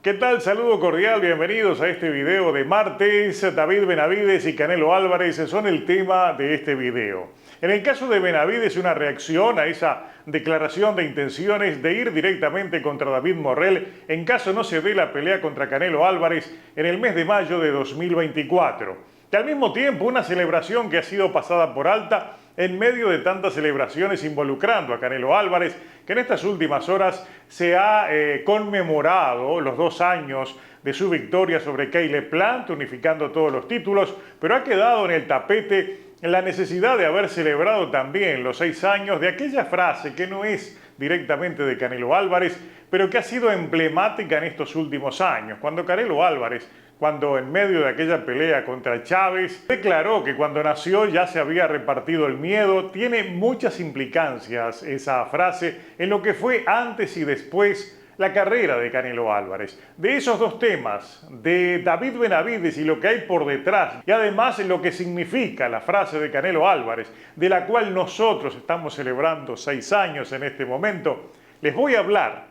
¿Qué tal? Saludo cordial, bienvenidos a este video de martes. David Benavides y Canelo Álvarez son el tema de este video. En el caso de Benavides, una reacción a esa declaración de intenciones de ir directamente contra David Morrell en caso no se dé la pelea contra Canelo Álvarez en el mes de mayo de 2024. Y al mismo tiempo una celebración que ha sido pasada por alta en medio de tantas celebraciones involucrando a Canelo Álvarez, que en estas últimas horas se ha conmemorado los 2 años de su victoria sobre Caleb Plant, unificando todos los títulos, pero ha quedado en el tapete la necesidad de haber celebrado también los 6 años de aquella frase que no es directamente de Canelo Álvarez, pero que ha sido emblemática en estos últimos años, cuando Canelo Álvarez, cuando en medio de aquella pelea contra Chávez, declaró que cuando nació ya se había repartido el miedo. Tiene muchas implicancias esa frase en lo que fue antes y después la carrera de Canelo Álvarez. De esos 2 temas, de David Benavides y lo que hay por detrás, y además lo que significa la frase de Canelo Álvarez, de la cual nosotros estamos celebrando 6 años en este momento, les voy a hablar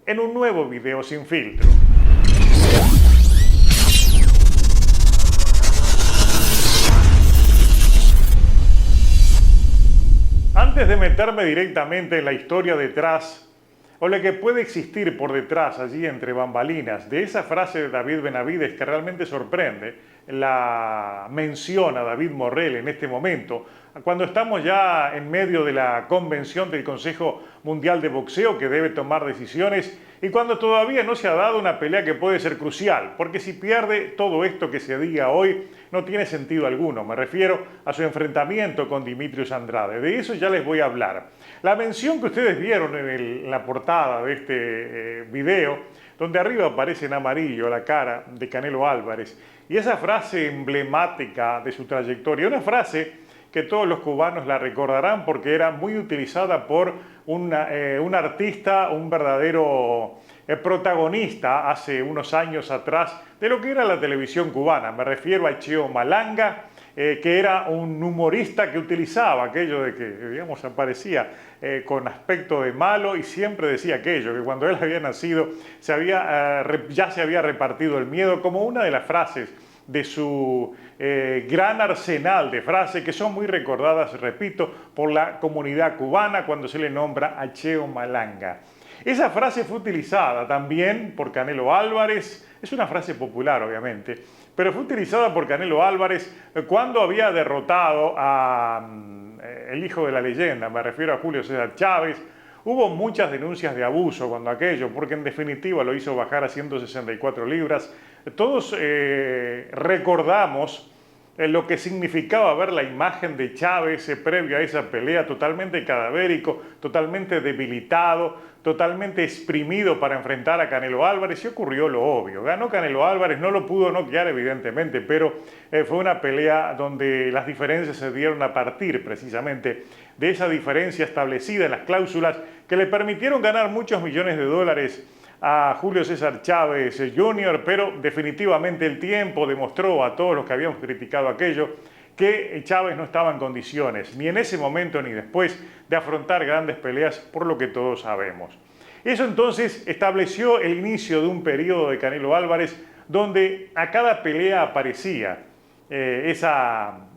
en un nuevo video sin filtro. Antes de meterme directamente en la historia detrás, o lo que puede existir por detrás allí entre bambalinas de esa frase de David Benavides que realmente sorprende, la mención a David Morrell en este momento, cuando estamos ya en medio de la convención del Consejo Mundial de Boxeo que debe tomar decisiones y cuando todavía no se ha dado una pelea que puede ser crucial, porque si pierde todo esto que se diga hoy no tiene sentido alguno. Me refiero a su enfrentamiento con Demetrius Andrade. De eso ya les voy a hablar. La mención que ustedes vieron en la portada de este video, donde arriba aparece en amarillo la cara de Canelo Álvarez, y esa frase emblemática de su trayectoria, una frase que todos los cubanos la recordarán porque era muy utilizada por un artista, un verdadero protagonista hace unos años atrás de lo que era la televisión cubana. Me refiero a Cheo Malanga, que era un humorista que utilizaba aquello de que, digamos, aparecía con aspecto de malo y siempre decía aquello, que cuando él había nacido ya se había repartido el miedo, como una de las frases de su gran arsenal de frases que son muy recordadas, repito, por la comunidad cubana cuando se le nombra a Cheo Malanga. Esa frase fue utilizada también por Canelo Álvarez, es una frase popular obviamente, pero fue utilizada por Canelo Álvarez cuando había derrotado a el hijo de la leyenda, me refiero a Julio César Chávez. Hubo muchas denuncias de abuso cuando aquello, porque en definitiva lo hizo bajar a 164 libras. Todos recordamos lo que significaba ver la imagen de Chávez previo a esa pelea, totalmente cadavérico, totalmente debilitado, totalmente exprimido para enfrentar a Canelo Álvarez, y ocurrió lo obvio. Ganó Canelo Álvarez, no lo pudo noquear evidentemente, pero fue una pelea donde las diferencias se dieron a partir precisamente de esa diferencia establecida en las cláusulas que le permitieron ganar muchos millones de dólares a Julio César Chávez Jr., pero definitivamente el tiempo demostró a todos los que habíamos criticado aquello que Chávez no estaba en condiciones, ni en ese momento ni después, de afrontar grandes peleas, por lo que todos sabemos. Eso entonces estableció el inicio de un periodo de Canelo Álvarez donde a cada pelea aparecía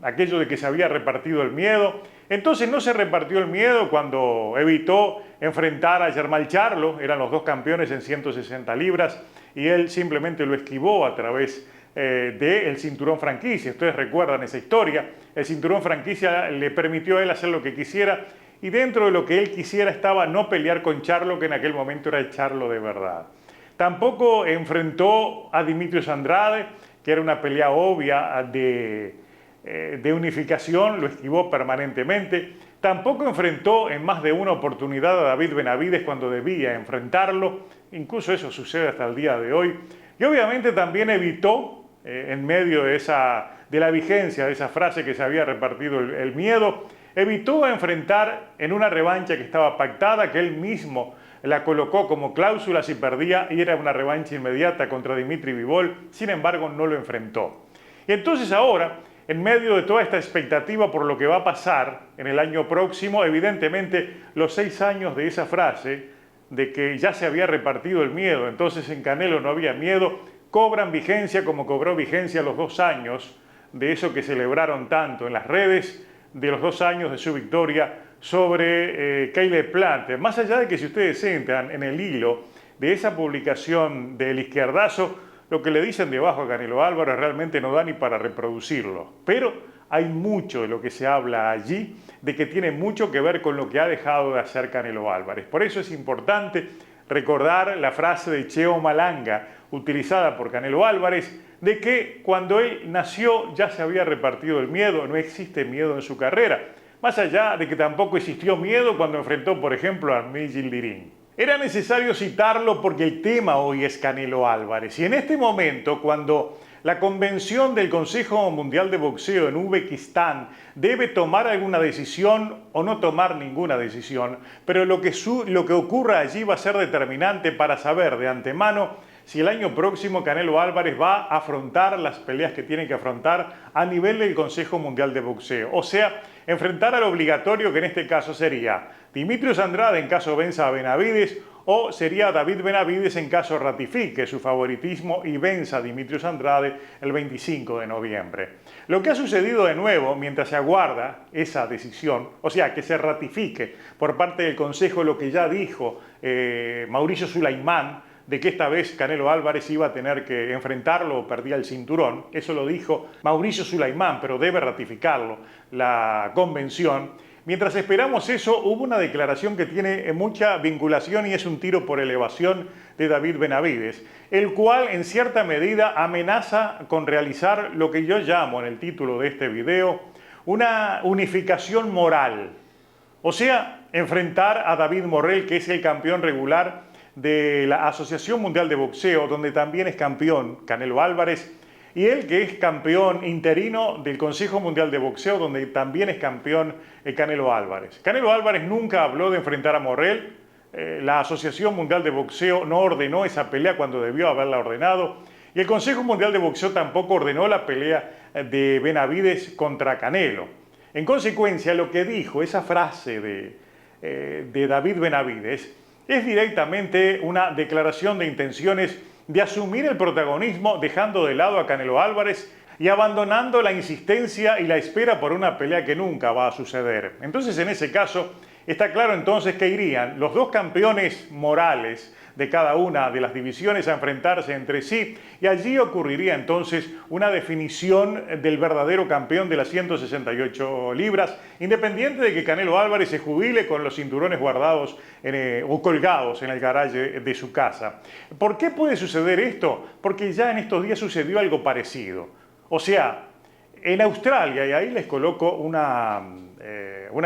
aquello de que se había repartido el miedo. Entonces no se repartió el miedo cuando evitó enfrentar a Jermall Charlo, eran los 2 campeones en 160 libras, y él simplemente lo esquivó a través del cinturón franquicia. Ustedes recuerdan esa historia, el cinturón franquicia le permitió a él hacer lo que quisiera, y dentro de lo que él quisiera estaba no pelear con Charlo, que en aquel momento era el Charlo de verdad. Tampoco enfrentó a Demetrius Andrade, que era una pelea obvia de unificación, lo esquivó permanentemente. Tampoco enfrentó en más de una oportunidad a David Benavides cuando debía enfrentarlo, incluso eso sucede hasta el día de hoy. Y obviamente también evitó, en medio de la vigencia de esa frase que se había repartido el miedo, evitó enfrentar en una revancha que estaba pactada, que él mismo la colocó como cláusula si perdía, y era una revancha inmediata contra Dimitri Bivol. Sin embargo, no lo enfrentó. Y entonces ahora, en medio de toda esta expectativa por lo que va a pasar en el año próximo, evidentemente los 6 años de esa frase de que ya se había repartido el miedo, entonces en Canelo no había miedo, cobran vigencia como cobró vigencia los 2 años de eso que celebraron tanto en las redes, de los 2 años de su victoria sobre Caleb Plant. Más allá de que si ustedes entran en el hilo de esa publicación del izquierdazo, lo que le dicen debajo a Canelo Álvarez realmente no da ni para reproducirlo. Pero hay mucho de lo que se habla allí, de que tiene mucho que ver con lo que ha dejado de hacer Canelo Álvarez. Por eso es importante recordar la frase de Cheo Malanga, utilizada por Canelo Álvarez, de que cuando él nació ya se había repartido el miedo, no existe miedo en su carrera. Más allá de que tampoco existió miedo cuando enfrentó, por ejemplo, a Armil Yildirim. Era necesario citarlo porque el tema hoy es Canelo Álvarez. Y en este momento, cuando la convención del Consejo Mundial de Boxeo en Uzbekistán debe tomar alguna decisión o no tomar ninguna decisión, pero lo que ocurra allí va a ser determinante para saber de antemano si el año próximo Canelo Álvarez va a afrontar las peleas que tiene que afrontar a nivel del Consejo Mundial de Boxeo. O sea, enfrentar al obligatorio, que en este caso sería Dimitrios Andrade en caso venza a Benavides, o sería David Benavides en caso ratifique su favoritismo y venza a Dimitrios Andrade el 25 de noviembre. Lo que ha sucedido de nuevo mientras se aguarda esa decisión, o sea, que se ratifique por parte del Consejo lo que ya dijo Mauricio Sulaimán, de que esta vez Canelo Álvarez iba a tener que enfrentarlo o perdía el cinturón. Eso lo dijo Mauricio Sulaimán, pero debe ratificarlo la convención. Mientras esperamos eso, hubo una declaración que tiene mucha vinculación y es un tiro por elevación de David Benavides, el cual en cierta medida amenaza con realizar lo que yo llamo en el título de este video una unificación moral. O sea, enfrentar a David Morrell, que es el campeón regular de la Asociación Mundial de Boxeo, donde también es campeón Canelo Álvarez, y él que es campeón interino del Consejo Mundial de Boxeo, donde también es campeón Canelo Álvarez. Canelo Álvarez nunca habló de enfrentar a Morrell, la Asociación Mundial de Boxeo no ordenó esa pelea cuando debió haberla ordenado, y el Consejo Mundial de Boxeo tampoco ordenó la pelea de Benavides contra Canelo. En consecuencia, lo que dijo esa frase de David Benavides es directamente una declaración de intenciones de asumir el protagonismo dejando de lado a Canelo Álvarez y abandonando la insistencia y la espera por una pelea que nunca va a suceder. Entonces, en ese caso, está claro entonces que irían los 2 campeones morales de cada una de las divisiones a enfrentarse entre sí y allí ocurriría entonces una definición del verdadero campeón de las 168 libras, independiente de que Canelo Álvarez se jubile con los cinturones guardados o colgados en el garaje de su casa. ¿Por qué puede suceder esto? Porque ya en estos días sucedió algo parecido. O sea, en Australia, y ahí les coloco una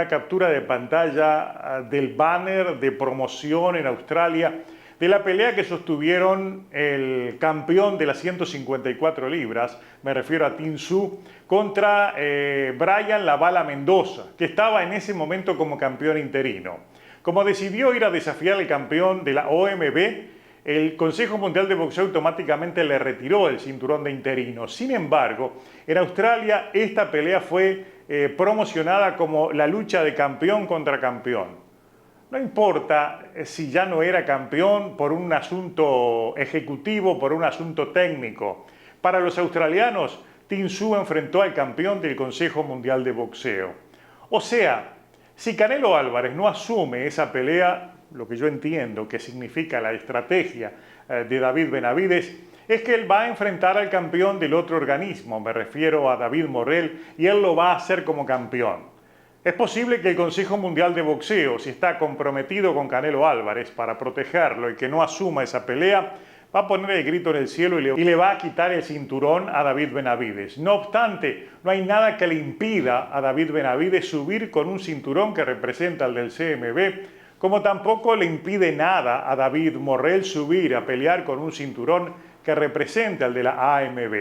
captura de pantalla del banner de promoción en Australia de la pelea que sostuvieron el campeón de las 154 libras, me refiero a Tin Tszyu, contra Brian La Bala Mendoza, que estaba en ese momento como campeón interino. Como decidió ir a desafiar al campeón de la OMB, el Consejo Mundial de Boxeo automáticamente le retiró el cinturón de interino. Sin embargo, en Australia esta pelea fue promocionada como la lucha de campeón contra campeón. No importa si ya no era campeón por un asunto ejecutivo, por un asunto técnico. Para los australianos, Tin Tszyu enfrentó al campeón del Consejo Mundial de Boxeo. O sea, si Canelo Álvarez no asume esa pelea, lo que yo entiendo que significa la estrategia de David Benavides, es que él va a enfrentar al campeón del otro organismo, me refiero a David Morrell, y él lo va a hacer como campeón. Es posible que el Consejo Mundial de Boxeo, si está comprometido con Canelo Álvarez para protegerlo y que no asuma esa pelea, va a poner el grito en el cielo y le va a quitar el cinturón a David Benavides. No obstante, no hay nada que le impida a David Benavides subir con un cinturón que representa el del CMB, como tampoco le impide nada a David Morrell subir a pelear con un cinturón que representa el de la AMB.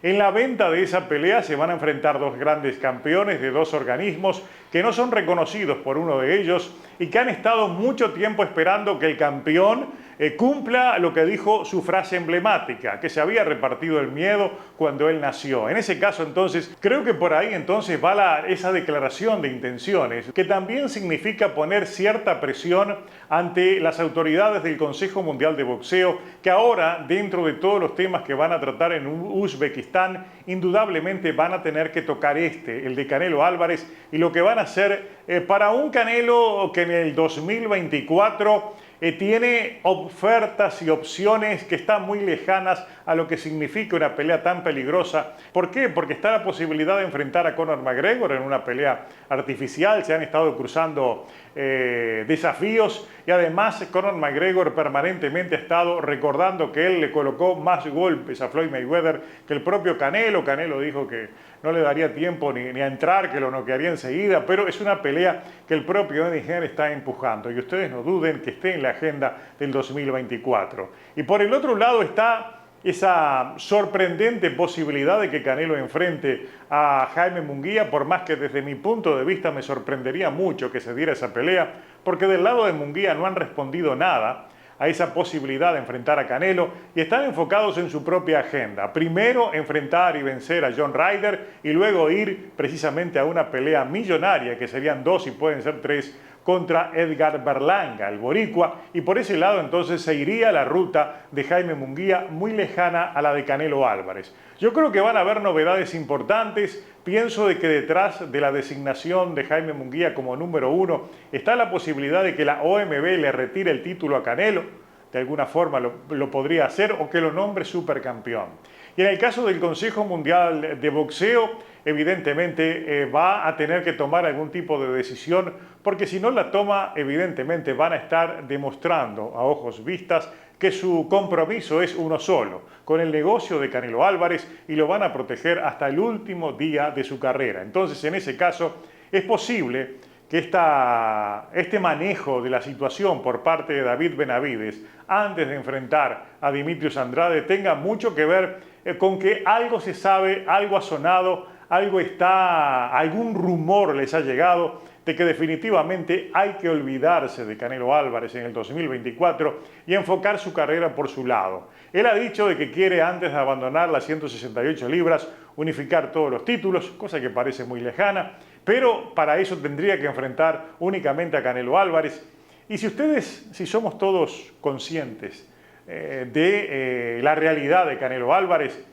En la venta de esa pelea se van a enfrentar 2 grandes campeones de 2 organismos que no son reconocidos por uno de ellos y que han estado mucho tiempo esperando que el campeón cumpla lo que dijo su frase emblemática, que se había repartido el miedo cuando él nació. En ese caso, entonces, creo que por ahí entonces va esa declaración de intenciones, que también significa poner cierta presión ante las autoridades del Consejo Mundial de Boxeo, que ahora, dentro de todos los temas que van a tratar en Uzbekistán, indudablemente van a tener que tocar el de Canelo Álvarez, y lo que van a hacer para un Canelo que en el 2024 tiene ofertas y opciones que están muy lejanas a lo que significa una pelea tan peligrosa. ¿Por qué? Porque está la posibilidad de enfrentar a Conor McGregor en una pelea artificial. Se han estado cruzando desafíos, y además Conor McGregor permanentemente ha estado recordando que él le colocó más golpes a Floyd Mayweather que el propio Canelo. Canelo dijo que no le daría tiempo ni a entrar, que lo noquearía enseguida, pero es una pelea que el propio Eddie Hearn está empujando, y ustedes no duden que esté en la agenda del 2024. Y por el otro lado está esa sorprendente posibilidad de que Canelo enfrente a Jaime Munguía, por más que desde mi punto de vista me sorprendería mucho que se diera esa pelea, porque del lado de Munguía no han respondido nada a esa posibilidad de enfrentar a Canelo, y están enfocados en su propia agenda. Primero enfrentar y vencer a John Ryder, y luego ir precisamente a una pelea millonaria, que serían 2 y pueden ser 3, contra Edgar Berlanga, el boricua, y por ese lado entonces se iría la ruta de Jaime Munguía muy lejana a la de Canelo Álvarez. Yo creo que van a haber novedades importantes. Pienso de que detrás de la designación de Jaime Munguía como número 1 está la posibilidad de que la OMB le retire el título a Canelo, de alguna forma lo podría hacer, o que lo nombre supercampeón. Y en el caso del Consejo Mundial de Boxeo, evidentemente va a tener que tomar algún tipo de decisión, porque si no la toma, evidentemente van a estar demostrando a ojos vistas que su compromiso es uno solo, con el negocio de Canelo Álvarez, y lo van a proteger hasta el último día de su carrera. Entonces, en ese caso, es posible que este manejo de la situación por parte de David Benavides antes de enfrentar a Dimitrios Andrade tenga mucho que ver con que algo se sabe, algo ha sonado, algún rumor les ha llegado de que definitivamente hay que olvidarse de Canelo Álvarez en el 2024 y enfocar su carrera por su lado. Él ha dicho de que quiere, antes de abandonar las 168 libras, unificar todos los títulos, cosa que parece muy lejana, pero para eso tendría que enfrentar únicamente a Canelo Álvarez. Y si somos todos conscientes de la realidad de Canelo Álvarez,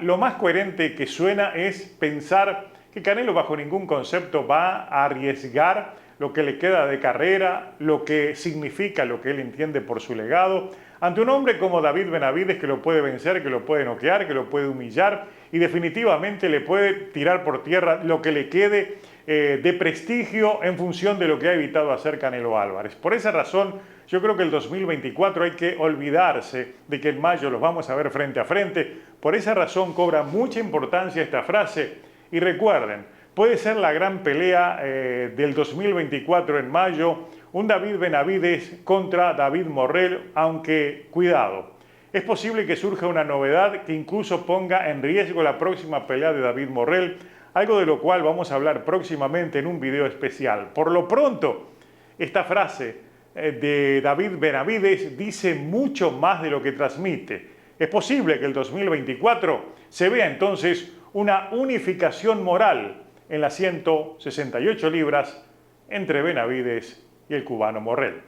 lo más coherente que suena es pensar que Canelo bajo ningún concepto va a arriesgar lo que le queda de carrera, lo que significa, lo que él entiende por su legado, ante un hombre como David Benavides, que lo puede vencer, que lo puede noquear, que lo puede humillar y definitivamente le puede tirar por tierra lo que le quede de prestigio en función de lo que ha evitado hacer Canelo Álvarez. Por esa razón, yo creo que el 2024 hay que olvidarse de que en mayo los vamos a ver frente a frente. Por esa razón cobra mucha importancia esta frase. Y recuerden, puede ser la gran pelea del 2024 en mayo, un David Benavides contra David Morrell, aunque cuidado, es posible que surja una novedad que incluso ponga en riesgo la próxima pelea de David Morrell, algo de lo cual vamos a hablar próximamente en un video especial. Por lo pronto, esta frase de David Benavides dice mucho más de lo que transmite. Es posible que el 2024 se vea entonces una unificación moral en las 168 libras entre Benavides y el cubano Morrell.